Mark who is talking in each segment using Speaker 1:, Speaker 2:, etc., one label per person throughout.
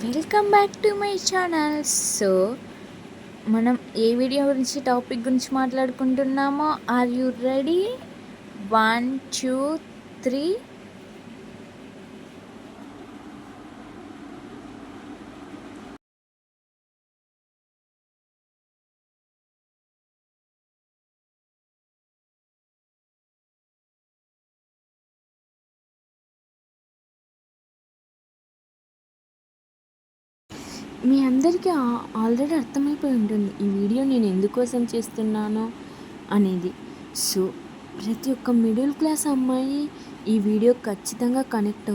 Speaker 1: Welcome back to my channel. So మనం ఏ video గురించి topic గురించి మాట్లాడుకుంటున్నామో ఆర్ యూ రెడీ? 1 2 3. మీ అందరికీ ఆల్రెడీ అర్థమైపోయి ఉంటుంది ఈ వీడియో నేను ఎందుకోసం చేస్తున్నానో అనేది. సో ప్రతి ఒక్క మిడిల్ క్లాస్ అమ్మాయి ఈ వీడియో ఖచ్చితంగా కనెక్ట్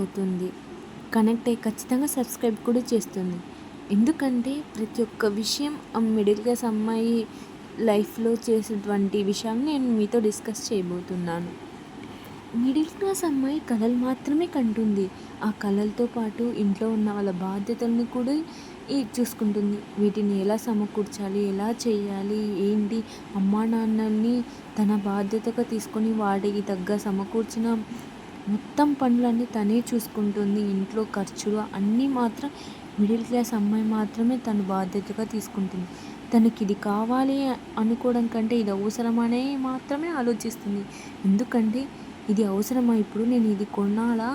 Speaker 1: అయ్యి ఖచ్చితంగా సబ్స్క్రైబ్ కూడా చేస్తుంది. ఎందుకంటే ప్రతి ఒక్క విషయం ఆ మిడిల్ క్లాస్ అమ్మాయి లైఫ్లో చేసేటువంటి విషయాన్ని నేను మీతో డిస్కస్ చేయబోతున్నాను. మిడిల్ క్లాస్ అమ్మాయి కళలు మాత్రమే కంటుంది. ఆ కళలతో పాటు ఇంట్లో ఉన్న వాళ్ళ బాధ్యతలను కూడా చూసుకుంటుంది. వీటిని ఎలా సమకూర్చాలి, ఎలా చేయాలి, ఏంటి, అమ్మా నాన్నల్ని తన బాధ్యతగా తీసుకొని వాటికి తగ్గ సమకూర్చిన మొత్తం పనులన్నీ తనే చూసుకుంటుంది. ఇంట్లో ఖర్చులు అన్నీ మాత్రం మిడిల్ క్లాస్ అమ్మాయి మాత్రమే తన బాధ్యతగా తీసుకుంటుంది. తనకి ఇది కావాలి అనుకోవడం కంటే ఇది అవసరమనే మాత్రమే ఆలోచిస్తుంది. ఎందుకంటే ఇది అవసరమా, ఇప్పుడు నేను ఇది కొనాలా,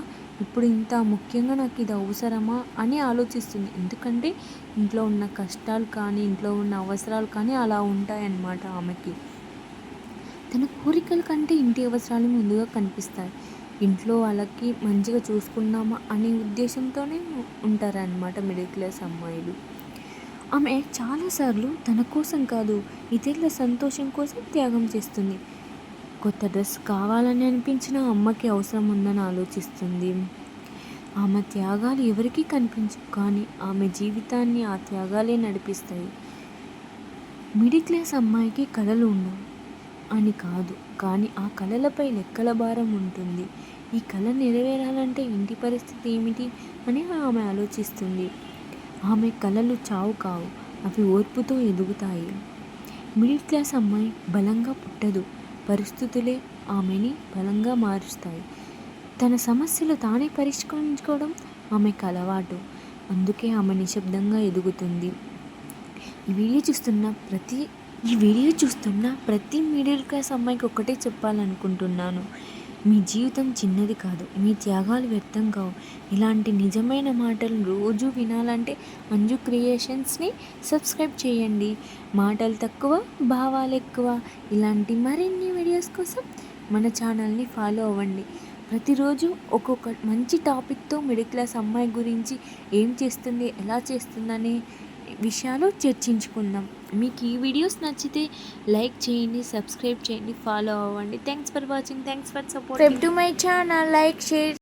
Speaker 1: ఇప్పుడు ఇంత ముఖ్యంగా నాకు ఇది అవసరమా అని ఆలోచిస్తుంది. ఎందుకంటే ఇంట్లో ఉన్న కష్టాలు కానీ ఇంట్లో ఉన్న అవసరాలు కానీ అలా ఉంటాయన్నమాట ఆమెకి. తన కోరికల కంటే ఇంటి అవసరాలు ముందుగా కనిపిస్తాయి. ఇంట్లో వాళ్ళకి మంచిగా చూసుకున్నామా అనే ఉద్దేశంతోనే ఉంటారన్నమాట మిడిల్ క్లాస్ అమ్మాయిలు. ఆమె చాలాసార్లు తన కోసం కాదు, ఇతరుల సంతోషం కోసం త్యాగం చేస్తుంది. కొత్త డ్రెస్ కావాలని అనిపించిన అమ్మకి అవసరం ఉందని ఆలోచిస్తుంది. ఆమె త్యాగాలు ఎవరికీ కనిపించవు, కానీ ఆమె జీవితాన్ని ఆ త్యాగాలే నడిపిస్తాయి. మిడిల్ క్లాస్ అమ్మాయికి కళలు ఉండవు అని కాదు, కానీ ఆ కళలపై లెక్కల భారం ఉంటుంది. ఈ కళ నెరవేరాలంటే ఇంటి పరిస్థితి ఏమిటి అని ఆమె ఆలోచిస్తుంది. ఆమె కళలు చావు కావు, అవి ఓర్పుతో ఎదుగుతాయి. మిడిల్ క్లాస్ అమ్మాయి బలంగా పుట్టదు, పరిస్థితులే ఆమెని బలంగా మారుస్తాయి. తన సమస్యలు తానే పరిష్కరించుకోవడం ఆమెకు అలవాటు. అందుకే ఆమె నిశ్శబ్దంగా ఎదుగుతుంది. ఈ వీడియో చూస్తున్న ప్రతి మిడిల్ క్లాస్ అమ్మాయికి ఒకటే చెప్పాలనుకుంటున్నాను. మీ జీవితం చిన్నది కాదు, మీ త్యాగాలు వ్యర్థం కావు. ఇలాంటి నిజమైన మాటలు రోజు వినాలంటే అంజు క్రియేషన్స్ని సబ్స్క్రైబ్ చేయండి. మాటలు తక్కువ, భావాలు ఎక్కువ. ఇలాంటి మరిన్ని వీడియోస్ కోసం మన ఛానల్ని ఫాలో అవ్వండి. ప్రతిరోజు ఒక్కొక్క మంచి టాపిక్తో మిడిల్ క్లాస్ అమ్మాయి గురించి ఏం చేస్తుంది, ఎలా చేస్తుందనే విషయాలు చర్చించుకుందాం. మీకు ఈ వీడియోస్ నచ్చితే లైక్ చేయండి, సబ్స్క్రైబ్ చేయండి, ఫాలో అవ్వండి. Thanks for watching, thanks for support to my channel. Like, share.